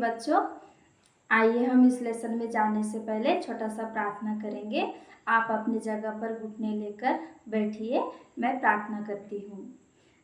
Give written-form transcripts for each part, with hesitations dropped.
बच्चों, आइए हम इस लेसन में जाने से पहले छोटा सा प्रार्थना करेंगे। आप अपनी जगह पर घुटने लेकर बैठिए, मैं प्रार्थना करती हूँ।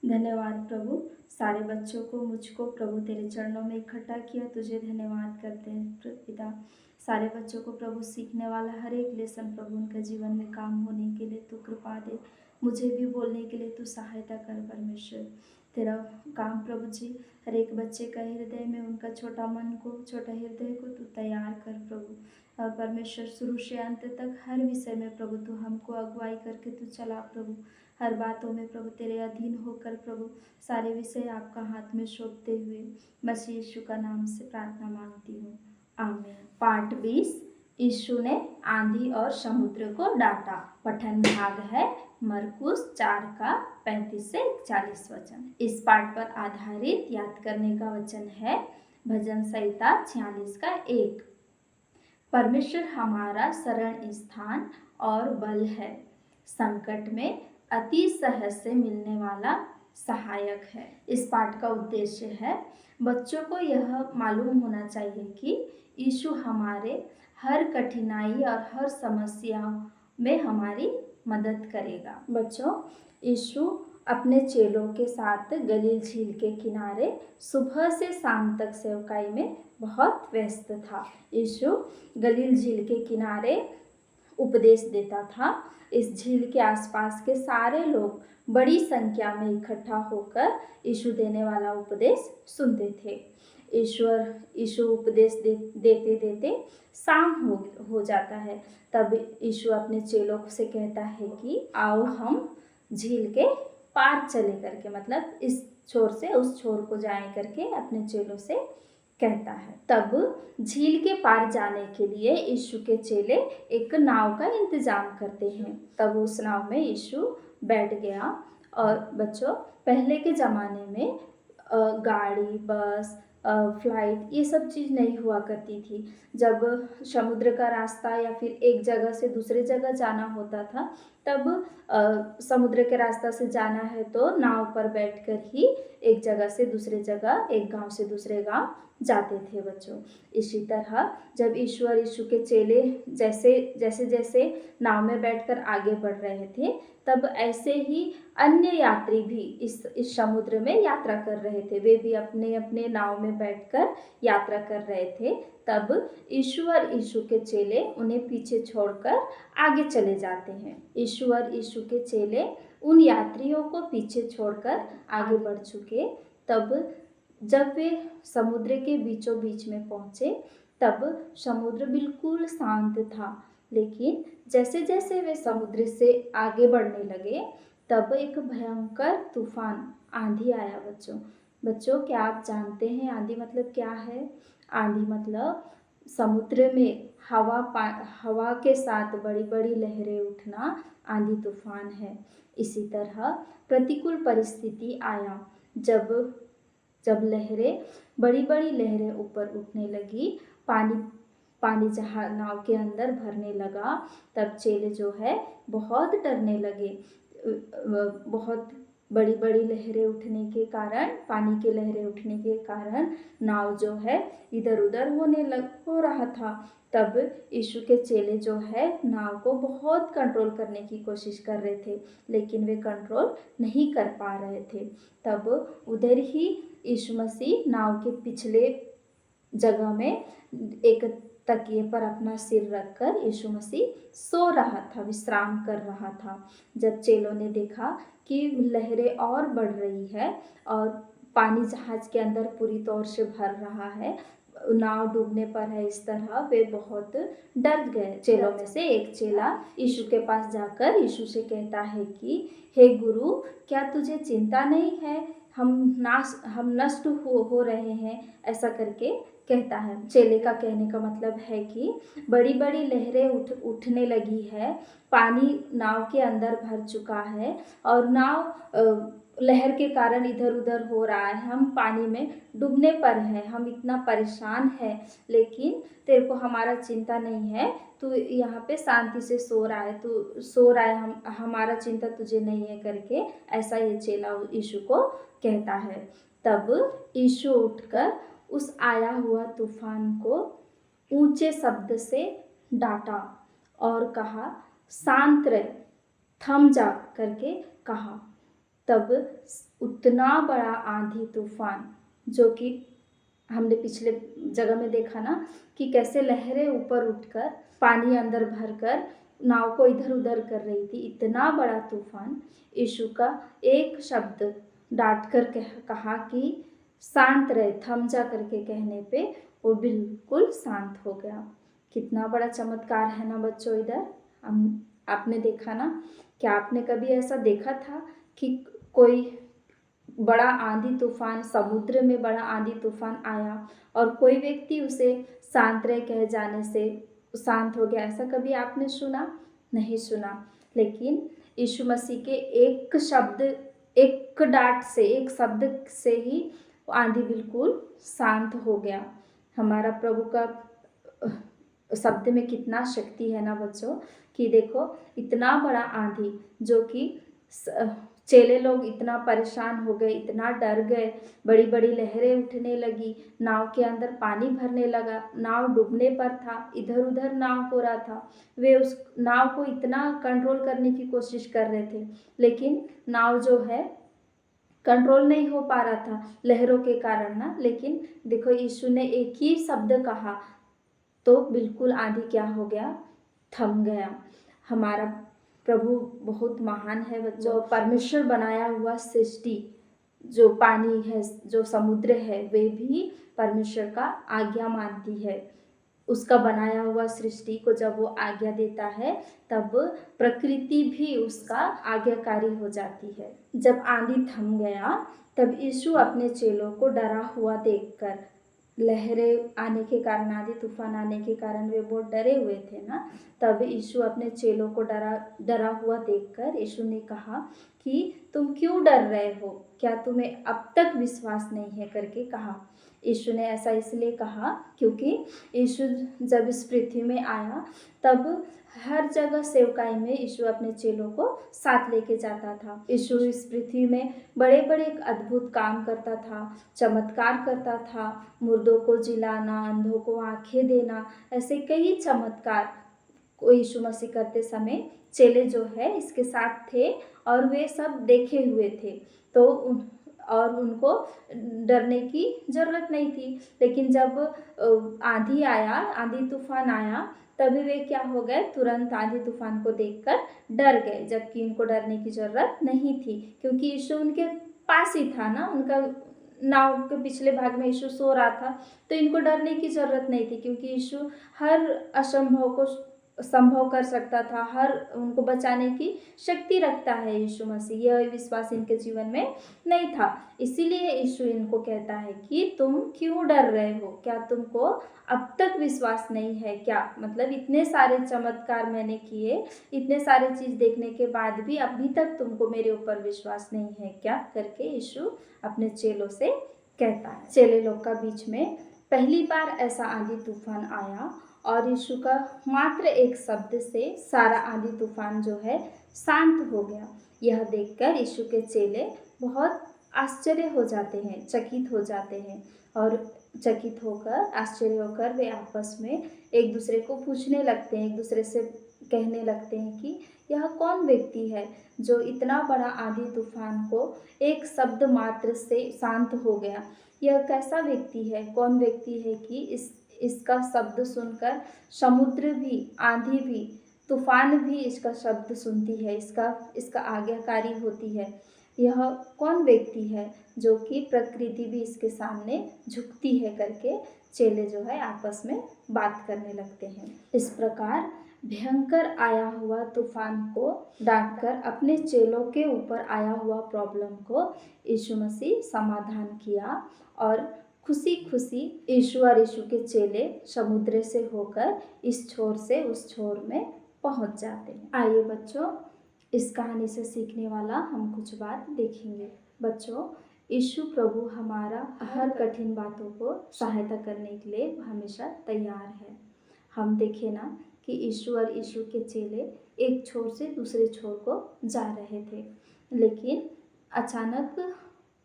धन्यवाद प्रभु, सारे बच्चों को मुझको प्रभु तेरे चरणों में इकट्ठा किया, तुझे धन्यवाद करते हैं पिता। सारे बच्चों को प्रभु सीखने वाला हर एक लेसन प्रभु उनके जीवन में काम होने के लिए तू कृपा दे, मुझे भी बोलने के लिए तू सहायता कर परमेश्वर। तेरा काम प्रभु जी, हर एक बच्चे का हृदय में उनका छोटा मन को, छोटा हृदय को तू तैयार कर प्रभु। और परमेश्वर शुरू से अंत तक हर विषय में प्रभु तू हमको अगुवाई करके तू चला प्रभु। हर बातों में प्रभु तेरे अधीन होकर प्रभु सारे विषय आपका हाथ में सौंपते हुए मसीह यीशु का नाम से प्रार्थना मांगती हूँ, आमीन। पाठ 20, यीशु ने आंधी और समुद्र को डांटा। पठन भाग है मरकुस 4 का 35 से 41 वचन। इस पाठ पर आधारित याद करने का वचन है भजन संहिता 46 का 1। परमेश्वर हमारा शरण स्थान और बल है, संकट में अति सहज से मिलने वाला सहायक है। इस पाठ का उद्देश्य है बच्चों को यह मालूम होना चाहिए कि यीशु हमारे हर कठिनाई और हर समस्या में हमारी मदद करेगा। बच्चों, यीशु अपने चेलों के साथ गलील झील के किनारे सुबह से शाम तक सेवकाई में बहुत व्यस्त था। यीशु गलील झील के किनारे उपदेश देता था। इस झील के आसपास के सारे लोग बड़ी संख्या में इकट्ठा होकर यीशु देने वाला उपदेश सुनते थे। यीशु उपदेश देते देते शाम हो जाता है। तब यीशु अपने चेलों से कहता है कि आओ हम झील के पार चले करके, मतलब इस छोर से उस छोर को जाए करके अपने चेलों से कहता है। तब झील के पार जाने के लिए यीशु के चेले एक नाव का इंतजाम करते हैं। तब उस नाव में यीशु बैठ गया। और बच्चों, पहले के ज़माने में गाड़ी, बस, फ्लाइट ये सब चीज़ नहीं हुआ करती थी। जब समुद्र का रास्ता या फिर एक जगह से दूसरे जगह जाना होता था, तब समुद्र के रास्ता से जाना है तो नाव पर बैठकर ही एक जगह से दूसरे जगह, एक गांव से दूसरे गांव जाते थे बच्चों। इसी तरह जब यीशु के चेले जैसे जैसे नाव में बैठकर आगे बढ़ रहे थे, तब ऐसे ही अन्य यात्री भी इस समुद्र में यात्रा कर रहे थे। वे भी अपने अपने नाव में बैठकर यात्रा कर रहे थे। तब यीशु के चेले उन्हें पीछे छोड़कर आगे चले जाते हैं। यीशु के चेले उन यात्रियों को पीछे छोड़कर आगे बढ़ चुके। तब जब वे समुद्र के बीचों बीच में पहुँचे, तब समुद्र बिल्कुल शांत था। लेकिन जैसे जैसे वे समुद्र से आगे बढ़ने लगे, तब एक भयंकर तूफान, आंधी आया बच्चों, क्या आप जानते हैं आंधी मतलब क्या है? आंधी मतलब समुद्र में हवा के साथ बड़ी बड़ी लहरें उठना आंधी तूफान है। इसी तरह प्रतिकूल परिस्थिति आया जब बड़ी बड़ी लहरें ऊपर उठने लगी, पानी जहाँ नाव के अंदर भरने लगा, तब चेले जो है बहुत डरने लगे। बहुत बड़ी बड़ी लहरें उठने के कारण, पानी की लहरें उठने के कारण नाव जो है इधर उधर हो रहा था। तब यीशु के चेले जो है नाव को बहुत कंट्रोल करने की कोशिश कर रहे थे, लेकिन वे कंट्रोल नहीं कर पा रहे थे। तब उधर ही यीशु मसीह नाव के पिछले जगह में एक तकिए पर अपना सिर रखकर यीशु मसीह सो रहा था, विश्राम कर रहा था। जब चेलों ने देखा कि लहरें और बढ़ रही है और पानी जहाज के अंदर पूरी तौर से भर रहा है, नाव डूबने पर है, इस तरह वे बहुत डर गए। चेलों में से एक चेला यीशु के पास जाकर यीशु से कहता है कि हे गुरु, क्या तुझे चिंता नहीं है? हम नष्ट हो रहे हैं, ऐसा करके कहता है। चेले का कहने का मतलब है कि बड़ी बड़ी लहरें उठने लगी है, पानी नाव के अंदर भर चुका है और नाव लहर के कारण इधर उधर हो रहा है, हम पानी में डूबने पर हैं, हम इतना परेशान हैं, लेकिन तेरे को हमारा चिंता नहीं है, तू यहाँ पे शांति से सो रहा है, हमारा चिंता तुझे नहीं है करके ऐसा ये चेला यीशु को कहता है। तब यीशु उठकर उस आया हुआ तूफान को ऊंचे शब्द से डांटा और कहा, शांत रह, थम जा करके कहा। तब उतना बड़ा आंधी तूफान, जो कि हमने पिछले जगह में देखा ना कि कैसे लहरें ऊपर उठकर पानी अंदर भरकर नाव को इधर उधर कर रही थी, इतना बड़ा तूफान यीशु का एक शब्द डांट कर कहा कि शांत रहे, थम जा करके कहने पे वो बिल्कुल शांत हो गया। कितना बड़ा चमत्कार है ना बच्चों। इधर आपने देखा ना, क्या आपने कभी ऐसा देखा था कि कोई बड़ा आंधी तूफान, समुद्र में बड़ा आंधी तूफान आया और कोई व्यक्ति उसे शांत रहे कह जाने से शांत हो गया? ऐसा कभी आपने सुना? नहीं सुना। लेकिन यीशु मसीह के एक शब्द, एक डांट से, एक शब्द से ही आंधी बिल्कुल शांत हो गया। हमारा प्रभु का शब्द में कितना शक्ति है ना बच्चों, कि देखो इतना बड़ा आंधी, जो कि चेले लोग इतना परेशान हो गए, इतना डर गए, बड़ी बड़ी लहरें उठने लगी, नाव के अंदर पानी भरने लगा, नाव डूबने पर था, इधर उधर नाव हो रहा था। वे उस नाव को इतना कंट्रोल करने की कोशिश कर रहे थे, लेकिन नाव जो है कंट्रोल नहीं हो पा रहा था लहरों के कारण ना। लेकिन देखो यीशु ने एक ही शब्द कहा तो बिल्कुल आंधी क्या हो गया? थम गया। हमारा प्रभु बहुत महान है बच्चों। परमेश्वर बनाया हुआ सृष्टि, जो पानी है, जो समुद्र है, वे भी परमेश्वर का आज्ञा मानती है। उसका बनाया हुआ सृष्टि को जब वो आज्ञा देता है तब प्रकृति भी उसका आज्ञाकारी हो जाती है। जब आंधी थम गया तब यीशु अपने चेलों को डरा हुआ देखकर, लहरें आने के कारण, आंधी तूफान आने के कारण वे बहुत डरे हुए थे ना, तब यीशु अपने चेलों को डरा हुआ देखकर यीशु ने कहा कि तुम क्यों डर रहे हो, क्या तुम्हें अब तक विश्वास नहीं है करके कहा। यीशु ने ऐसा इसलिए कहा क्योंकि यीशु जब इस पृथ्वी में आया तब हर जगह सेवकाई में यीशु अपने चेलों को साथ लेके जाता था। यीशु इस पृथ्वी में बड़े बड़े अद्भुत काम करता था, चमत्कार करता था, मुर्दों को जिलाना, अंधों को आंखें देना, ऐसे कई चमत्कार को यीशु मसीह करते समय चेले जो है इसके साथ थे और वे सब देखे हुए थे, तो और उनको डरने की ज़रूरत नहीं थी। लेकिन जब आंधी आया, आंधी तूफान आया, तभी वे क्या हो गए? तुरंत आंधी तूफान को देखकर डर गए, जबकि इनको डरने की ज़रूरत नहीं थी क्योंकि यीशु उनके पास ही था ना। उनका नाव के पिछले भाग में यीशु सो रहा था, तो इनको डरने की ज़रूरत नहीं थी क्योंकि यीशु हर असंभव को संभव कर सकता था, हर उनको बचाने की शक्ति रखता है यीशु मसीह। यह विश्वास इनके जीवन में नहीं था, इसीलिए यीशु इनको कहता है कि तुम क्यों डर रहे हो? क्या तुमको अब तक विश्वास नहीं है क्या? मतलब इतने सारे चमत्कार मैंने किए, इतने सारे चीज़ देखने के बाद भी अभी तक तुमको मेरे ऊपर विश्वास नहीं है क्या? करके यीशु अपने चेलों से कहता है। चेले लोग का बीच में पहली बार ऐसा आंधी तूफान आया और यीशु का मात्र एक शब्द से सारा आंधी तूफान जो है शांत हो गया। यह देखकर यीशु के चेले बहुत आश्चर्य हो जाते हैं, चकित हो जाते हैं और चकित होकर, आश्चर्य होकर वे आपस में एक दूसरे को पूछने लगते हैं, एक दूसरे से कहने लगते हैं कि यह कौन व्यक्ति है जो इतना बड़ा आंधी तूफान को एक शब्द मात्र से शांत हो गया? यह कैसा व्यक्ति है, कौन व्यक्ति है कि इसका शब्द सुनकर समुद्र भी, आंधी भी, तूफान भी इसका शब्द सुनती है, इसका आज्ञाकारी होती है? यह कौन व्यक्ति है जो कि प्रकृति भी इसके सामने झुकती है? करके चेले जो है आपस में बात करने लगते हैं। इस प्रकार भयंकर आया हुआ तूफान को डांटकर अपने चेलों के ऊपर आया हुआ प्रॉब्लम को यीशु मसीह समाधान किया और खुशी खुशी यीशु और यीशु के चेले समुद्र से होकर इस छोर से उस छोर में पहुंच जाते हैं। आइए बच्चों, इस कहानी से सीखने वाला हम कुछ बात देखेंगे। बच्चों, यीशु प्रभु हमारा हर कठिन बातों को सहायता करने के लिए हमेशा तैयार है। हम देखें ना कि यीशु और यीशु के चेले एक छोर से दूसरे छोर को जा रहे थे, लेकिन अचानक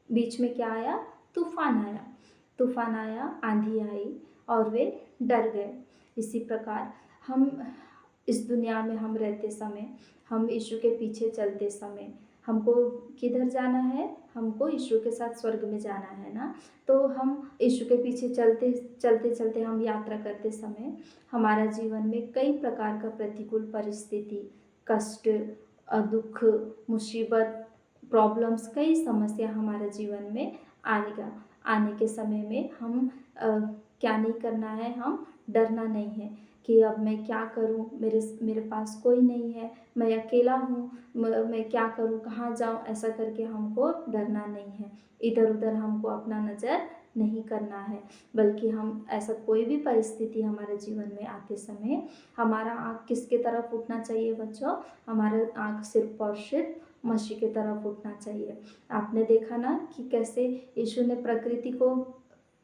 बीच में क्या आया? तूफान आया। तूफान आया, आंधी आई और वे डर गए। इसी प्रकार हम इस दुनिया में हम रहते समय, हम यीशु के पीछे चलते समय, हमको किधर जाना है? हमको यीशु के साथ स्वर्ग में जाना है ना। तो हम यीशु के पीछे चलते चलते चलते हम यात्रा करते समय हमारा जीवन में कई प्रकार का प्रतिकूल परिस्थिति, कष्ट, दुख, मुसीबत, प्रॉब्लम्स, कई समस्या हमारे जीवन में आएगा। आने के समय में हम क्या नहीं करना है, हम डरना नहीं है कि अब मैं क्या करूं, मेरे पास कोई नहीं है, मैं अकेला हूँ, मैं क्या करूं, कहाँ जाऊं, ऐसा करके हमको डरना नहीं है। इधर उधर हमको अपना नज़र नहीं करना है, बल्कि हम ऐसा कोई भी परिस्थिति हमारे जीवन में आते समय हमारा आँख किसके तरफ उठना चाहिए बच्चों? हमारा आँख सिर्फ और सिर्फ मसीह की तरफ उठना चाहिए। आपने देखा ना कि कैसे यीशु ने प्रकृति को,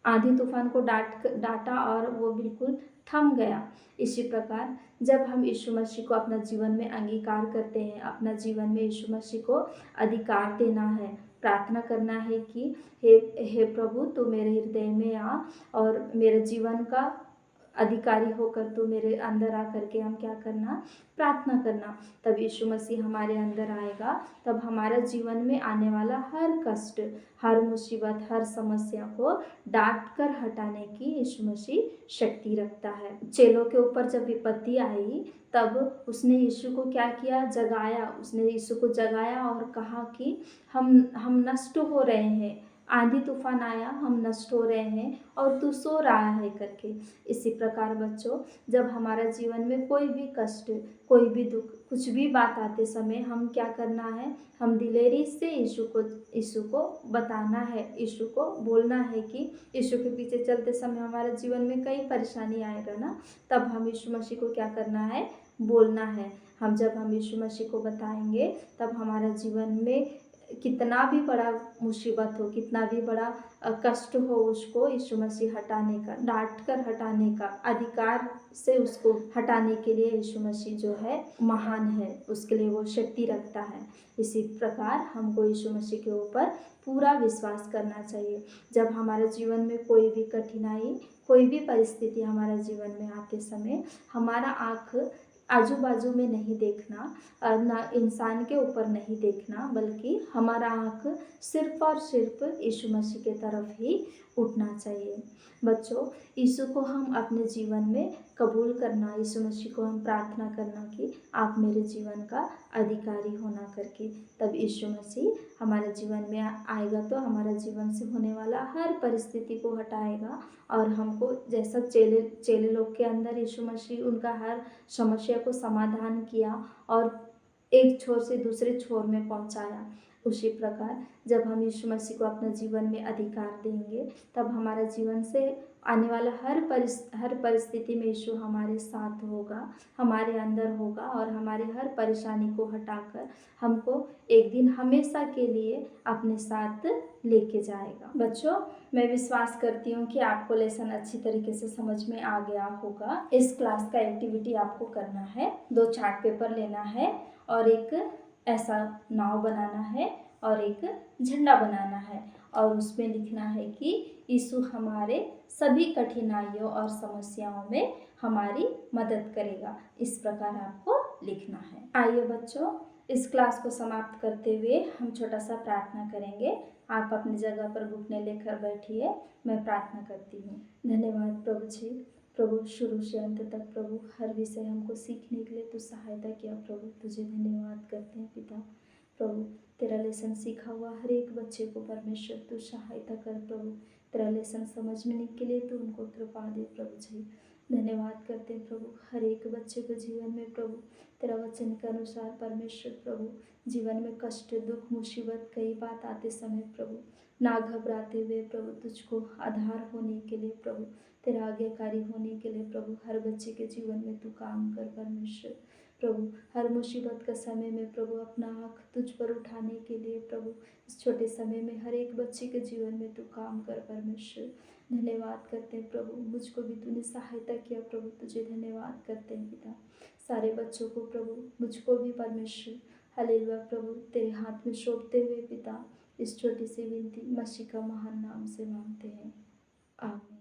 आंधी तूफान को डांटा और वो बिल्कुल थम गया। इसी प्रकार जब हम यीशु मसीह को अपना जीवन में अंगीकार करते हैं, अपना जीवन में यीशु मसीह को अधिकार देना है, प्रार्थना करना है कि हे प्रभु, तू मेरे हृदय में आ और मेरे जीवन का अधिकारी होकर तू मेरे अंदर आकर के हम क्या करना? प्रार्थना करना। तब यीशु मसीह हमारे अंदर आएगा, तब हमारा जीवन में आने वाला हर कष्ट, हर मुसीबत, हर समस्या को डांट कर हटाने की यीशु मसीह शक्ति रखता है। चेलों के ऊपर जब विपत्ति आई तब उसने यीशु को क्या किया? जगाया। उसने यीशु को जगाया और कहा कि हम नष्ट हो रहे हैं, आंधी तूफान आया, हम नष्ट हो रहे हैं और तू सो रहा है करके। इसी प्रकार बच्चों, जब हमारा जीवन में कोई भी कष्ट, कोई भी दुख, कुछ भी बात आते समय हम क्या करना है? हम दिलेरी से यीशु को बताना है, यीशु को बोलना है कि यीशु के पीछे चलते समय हमारे जीवन में कई परेशानी आएगा ना, तब हम यीशु मसीह को क्या करना है? बोलना है। जब हम यीशु मसीह को बताएंगे तब हमारा जीवन में कितना भी बड़ा मुसीबत हो, कितना भी बड़ा कष्ट हो, उसको यीशु मसीह हटाने का, डांट कर हटाने का, अधिकार से उसको हटाने के लिए यीशु मसीह जो है महान है, उसके लिए वो शक्ति रखता है। इसी प्रकार हमको यीशु मसीह के ऊपर पूरा विश्वास करना चाहिए। जब हमारे जीवन में कोई भी कठिनाई, कोई भी परिस्थिति हमारे जीवन में आते समय हमारा आँख आजू बाजू में नहीं देखना, ना इंसान के ऊपर नहीं देखना, बल्कि हमारा आँख सिर्फ और सिर्फ यीशु मसीह के तरफ ही उठना चाहिए। बच्चों, यीशु को हम अपने जीवन में कबूल करना, यीशु मसीह को हम प्रार्थना करना कि आप मेरे जीवन का अधिकारी होना करके, तब यीशु मसीह हमारे जीवन में आएगा तो हमारा जीवन से होने वाला हर परिस्थिति को हटाएगा और हमको, जैसा चेले लोग के अंदर यीशु मसीह उनका हर समस्या को समाधान किया और एक छोर से दूसरे छोर में पहुंचाया, उसी प्रकार जब हम यीशु मसीह को अपने जीवन में अधिकार देंगे तब हमारा जीवन से आने वाला हर परिस्थिति में यीशु हमारे साथ होगा, हमारे अंदर होगा और हमारे हर परेशानी को हटाकर हमको एक दिन हमेशा के लिए अपने साथ लेके जाएगा। बच्चों, मैं विश्वास करती हूँ कि आपको लेसन अच्छी तरीके से समझ में आ गया होगा। इस क्लास का एक्टिविटी आपको करना है, 2 चार्ट पेपर लेना है और एक ऐसा नाव बनाना है और एक झंडा बनाना है और उसमें लिखना है कि यीशु हमारे सभी कठिनाइयों और समस्याओं में हमारी मदद करेगा। इस प्रकार आपको लिखना है। आइए बच्चों, इस क्लास को समाप्त करते हुए हम छोटा सा प्रार्थना करेंगे। आप अपनी जगह पर घुटने लेकर बैठिए, मैं प्रार्थना करती हूँ। धन्यवाद प्रभु जी। प्रभु, शुरू से अंत तक प्रभु हर विषय हमको सीखने के लिए तू सहायता किया प्रभु, तुझे धन्यवाद करते हैं पिता। प्रभु, तेरा लेसन सीखा हुआ हर एक बच्चे को परमेश्वर तू सहायता कर प्रभु, तेरा लेसन समझने के लिए तू उनको कृपा दे प्रभु जी। धन्यवाद करते हैं प्रभु हर एक बच्चे के जीवन में प्रभु तेरा वचन के अनुसार परमेश्वर प्रभु जीवन में कष्ट, दुख, मुसीबत कई बात आते समय प्रभु ना घबराते हुए प्रभु तुझको आधार होने के लिए प्रभु, तेरा आज्ञाकारी होने के लिए प्रभु हर बच्चे के जीवन में तू काम कर परमेश्वर प्रभु। हर मुसीबत का समय में प्रभु अपना आँख तुझ पर उठाने के लिए प्रभु इस छोटे समय में हर एक बच्चे के जीवन में तू काम कर परमेश्वर। धन्यवाद करते हैं प्रभु, मुझको भी तूने सहायता किया प्रभु, तुझे धन्यवाद करते हैं पिता। सारे बच्चों को प्रभु, मुझको भी परमेश्वर, हालेलुया प्रभु, तेरे हाथ में सौंपते हुए पिता इस छोटी सी विनती मसीह का महान नाम से मांगते हैं, आमीन।